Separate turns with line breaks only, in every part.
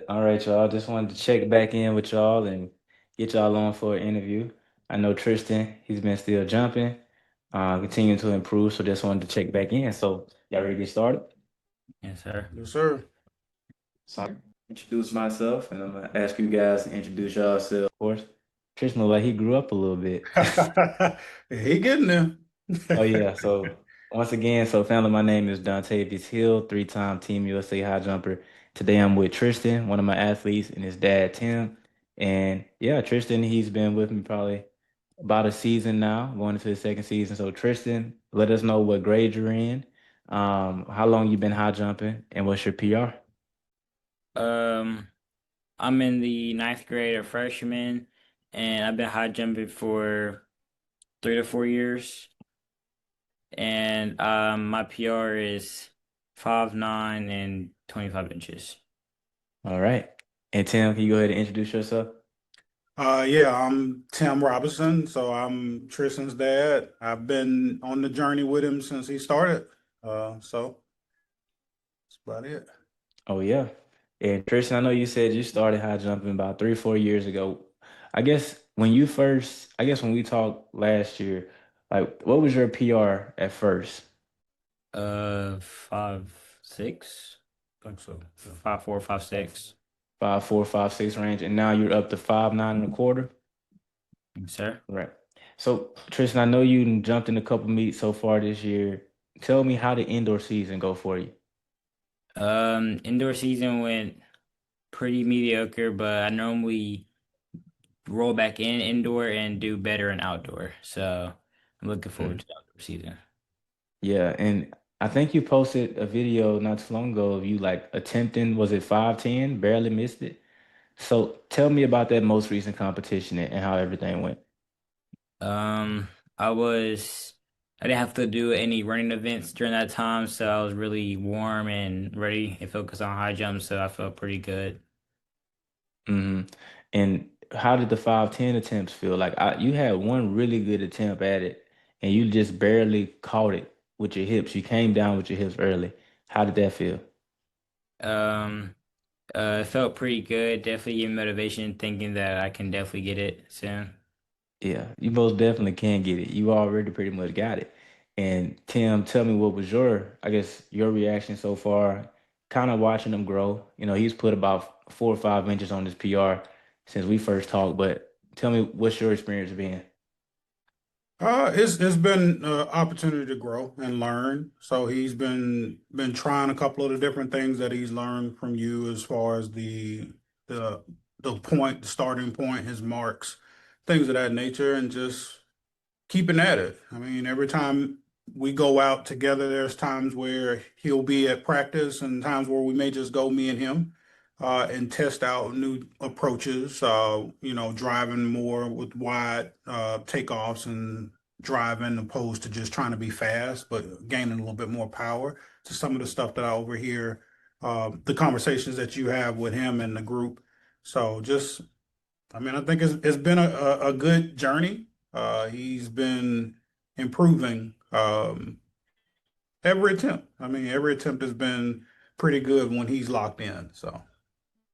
All right, y'all. Just wanted to check back in with y'all and get y'all on for an interview. I know Tristan, he's been still jumping, continuing to improve. So just wanted to check back in. So y'all ready to get started?
Yes, sir.
Yes, sir.
So I'm gonna introduce myself and I'm gonna ask you guys to introduce yourselves, of course. Tristan look like he grew up a little bit.
He getting there.
Oh yeah. So once again, so family, my name is Dontavious Hill, three-time Team USA high jumper. Today I'm with Tristan, one of my athletes, and his dad Tim. And yeah, Tristan, he's been with me probably about a season now, going into the second season. So Tristan, let us know what grade you're in, how long you've been high jumping, and what's your PR.
Um, I'm in the ninth grade, a freshman, and I've been high jumping for 3 to 4 years. And my PR is 5'9" and 25 inches.
All right. And Tim, can you go ahead and introduce yourself?
Yeah, I'm Tim Robinson, so I'm Tristan's dad. I've been on the journey with him since he started. So that's about it.
Oh yeah. And Tristan, I know you said you started high jumping about 3, 4 years ago. I guess when we talked last year, like what was your PR at first?
5'6",
I think so. Yeah.
5'4", 5'6".
5'4", 5'6" range, and now you're up to 5'9" and a quarter.
Yes, sir.
Right. So Tristan, I know you done jumped in a couple meets so far this year. Tell me how the indoor season go for you.
Indoor season went pretty mediocre, but I normally roll back in indoor and do better in outdoor. So I'm looking forward
Mm.
to the outdoor season.
Yeah, and I think you posted a video not too long ago of you like attempting, was it 5'10", barely missed it. So tell me about that most recent competition and how everything went.
Um, I was I didn't have to do any running events during that time, so I was really warm and ready and focused on high jump, so I felt pretty good.
hmm And how did the 5'10" attempts feel? Like you had one really good attempt at it, and you just barely caught it with your hips. You came down with your hips early. How did that feel?
Um, it felt pretty good. Definitely gave me motivation, thinking that I can definitely get it soon.
Yeah, you most definitely can get it. You already pretty much got it. And Tim, tell me what was I guess, your reaction so far, kind of watching him grow. He's put about 4 or 5 inches on his PR since we first talked, but tell me what's your experience been?
It's been an opportunity to grow and learn. So he's been trying a couple of the different things that he's learned from you as far as the the starting point, his marks, things of that nature, and just keeping at it. I mean, every time we go out together, there's times where he'll be at practice and times where we may just go, me and him, and test out new approaches, driving more with wide takeoffs and driving opposed to just trying to be fast, but gaining a little bit more power to some of the stuff that I overhear, the conversations that you have with him and the group. So just I mean, I think it's been a good journey. He's been improving every attempt. I mean, every attempt has been pretty good when he's locked in. So,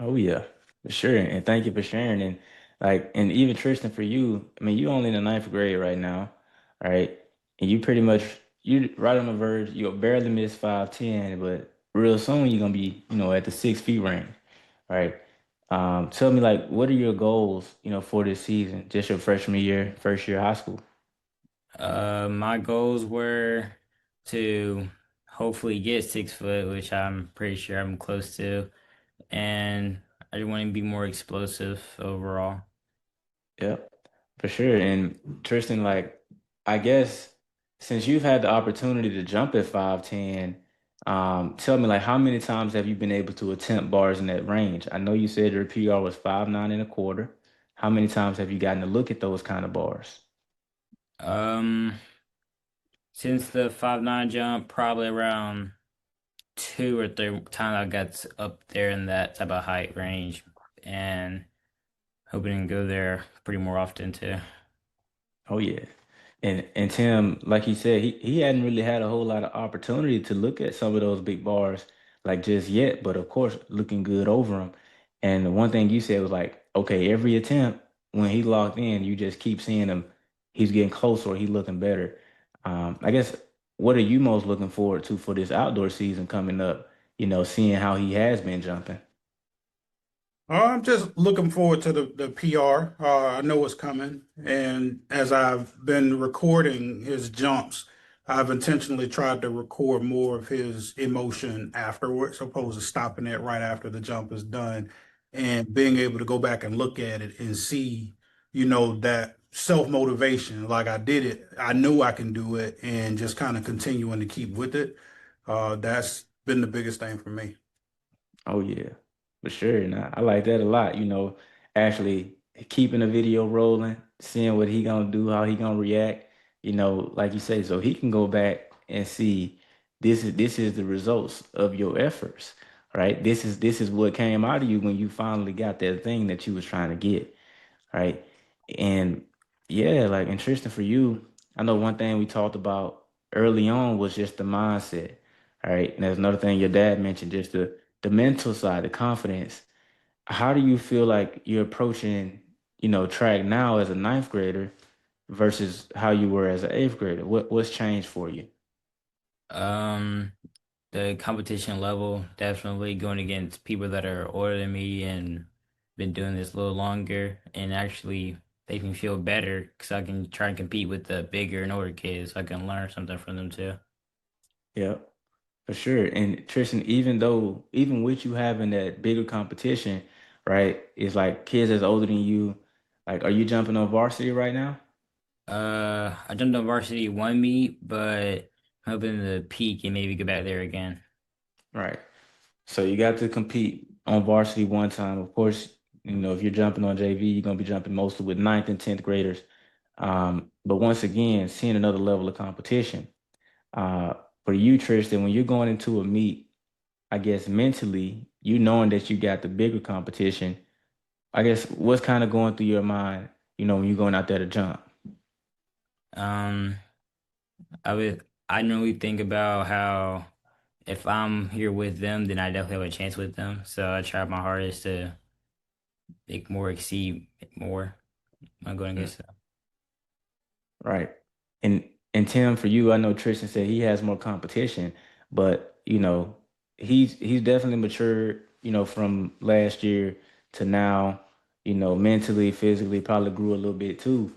Oh yeah, for sure. And thank you for sharing. And and even Tristan, for you, I mean, you only in the ninth grade right now, right? And you pretty much you right on the verge. You'll barely miss 5'10", but real soon you're gonna be, at the 6 feet range, right? Tell me what are your goals, for this season, just your freshman year, first year of high school?
My goals were to hopefully get 6 foot, which I'm pretty sure I'm close to, and I just want to be more explosive overall.
Yep, for sure. And Tristan, I guess since you've had the opportunity to jump at 5'10", tell me how many times have you been able to attempt bars in that range? I know you said your PR was 5'9" and a quarter. How many times have you gotten to look at those kind of bars?
Um, since the 5'9" jump, probably around 2 or 3 times I got up there in that type of height range, and hoping to go there pretty more often too.
Oh yeah. And Tim, like he said, he hadn't really had a whole lot of opportunity to look at some of those big bars just yet, but of course looking good over them. And the one thing you said was like, okay, every attempt when he locked in, you just keep seeing him. He's getting closer. He's looking better. I guess what are you most looking forward to for this outdoor season coming up? Seeing how he has been jumping.
I'm just looking forward to the PR. I know it's coming. And as I've been recording his jumps, I've intentionally tried to record more of his emotion afterwards, opposed to stopping it right after the jump is done and being able to go back and look at it and see, that self-motivation. Like I did it, I knew I can do it, and just kind of continuing to keep with it. That's been the biggest thing for me.
Oh yeah, for sure. And I like that a lot. Actually keeping the video rolling, seeing what he gonna do, how he gonna react. Like you say, so he can go back and see this is the results of your efforts, right? This is what came out of you when you finally got that thing that you was trying to get, right? And yeah, like and Tristan, for you, I know one thing we talked about early on was just the mindset, right? And there's another thing your dad mentioned, just the mental side, the confidence. How do you feel like you're approaching, track now as a ninth grader versus how you were as an eighth grader? What's changed for you?
Um, the competition level, definitely going against people that are older than me and been doing this a little longer, and actually make me feel better because I can try and compete with the bigger and older kids. So I can learn something from them too.
Yeah, for sure. And Tristan, even with you having that bigger competition, right? It's like kids that's older than you. Like, are you jumping on varsity right now?
I jumped on varsity one meet, but I'm hoping to peak and maybe go back there again.
Right. So you got to compete on varsity one time. Of course, if you're jumping on JV, you're gonna be jumping mostly with ninth and tenth graders. But once again, seeing another level of competition. Uh, for you, Tristan, when you're going into a meet, I guess mentally, you knowing that you got the bigger competition, I guess what's kind of going through your mind, when you're going out there to jump?
Um, I normally think about how if I'm here with them, then I definitely have a chance with them. So I try my hardest to make more exceed more. I'm going against them.
Right. And Tim, for you, I know Tristan said he has more competition, but he's definitely matured, from last year to now, mentally, physically, probably grew a little bit too.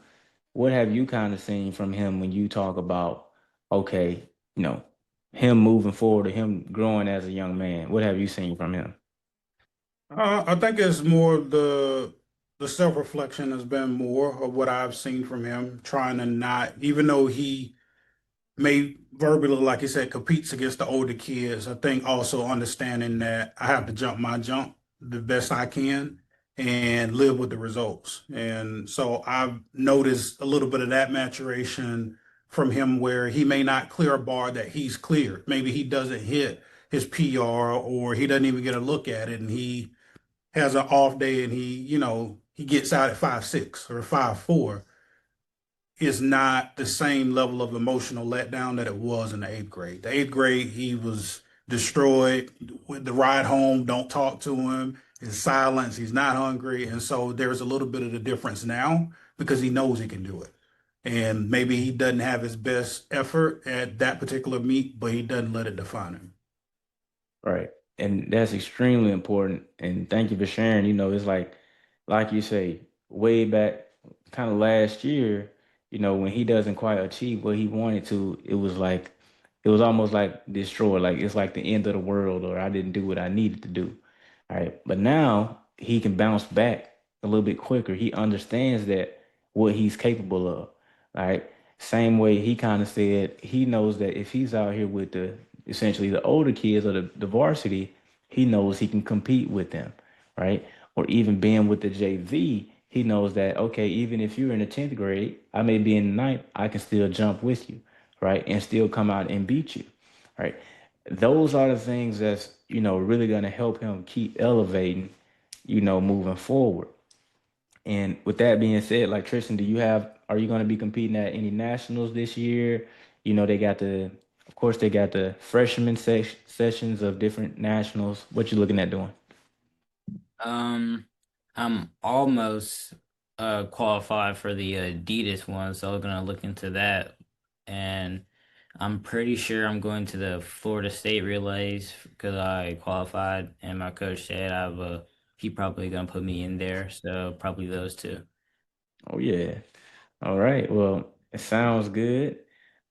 What have you kind of seen from him when you talk about, okay, you know, him moving forward or him growing as a young man? What have you seen from him?
I think it's more the self-reflection has been more of what I've seen from him, trying to not, even though he may verbally, like you said, competes against the older kids. I think also understanding that I have to jump my jump the best I can and live with the results. And so I've noticed a little bit of that maturation from him where he may not clear a bar that he's cleared. Maybe he doesn't hit his PR or he doesn't even get a look at it and he has an off day and he gets out at 5'6" or 5'4" is not the same level of emotional letdown that it was in the eighth grade. The eighth grade, he was destroyed with the ride home. Don't talk to him. His silence. He's not hungry. And so there's a little bit of the difference now because he knows he can do it. And maybe he doesn't have his best effort at that particular meet, but he doesn't let it define him.
Right. And that's extremely important. And thank you for sharing. It's like you say, way back kind of last year, when he doesn't quite achieve what he wanted to, it was almost like destroyed. Like it's like the end of the world, or I didn't do what I needed to do. All right. But now he can bounce back a little bit quicker. He understands that what he's capable of. All right. Same way he kind of said he knows that if he's out here with the essentially the older kids or the varsity, he knows he can compete with them, right? Or even being with the JV, he knows that, okay, even if you're in the 10th grade, I may be in the ninth, I can still jump with you, right? And still come out and beat you, right? Those are the things that's, really going to help him keep elevating, moving forward. And with that being said, like Tristan, are you going to be competing at any nationals this year? Of course, they got the freshman sessions of different nationals. What you looking at doing?
Um, I'm almost qualified for the Adidas one, so I'm gonna look into that. And I'm pretty sure I'm going to the Florida State relays because I qualified, and my coach said he probably gonna put me in there, so probably those two.
Oh yeah. All right. Well, it sounds good.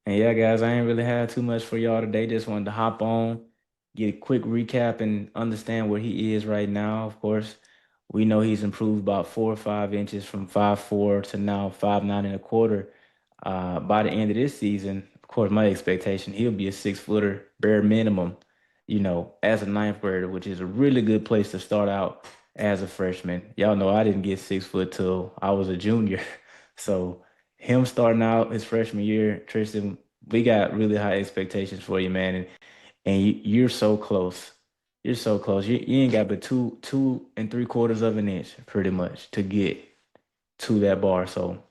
And yeah, guys, I ain't really had too much for y'all today. Just wanted to hop on, get a quick recap and understand where he is right now. Of course, we know he's improved about 4 or 5 inches from 5'4" to now 5'9" and a quarter. By the end of this season, of course, my expectation, he'll be a 6 footer bare minimum, as a ninth grader, which is a really good place to start out as a freshman. Y'all know I didn't get 6 foot till I was a junior. So him starting out his freshman year, Tristan, we got really high expectations for you, man. And you're so close. You're so close. You ain't got but two and 3/4 of an inch pretty much to get to that bar. So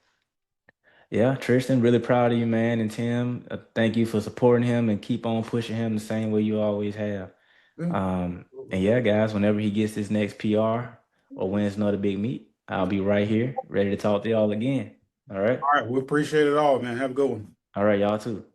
yeah, Tristan, really proud of you, man. And Tim, thank you for supporting him and keep on pushing him the same way you always have.
Yeah.
And yeah, guys, whenever he gets his next PR or wins another big meet, I'll be right here ready to talk to y'all again. All right.
All right, we appreciate it all, man. Have a good one.
All right, y'all too.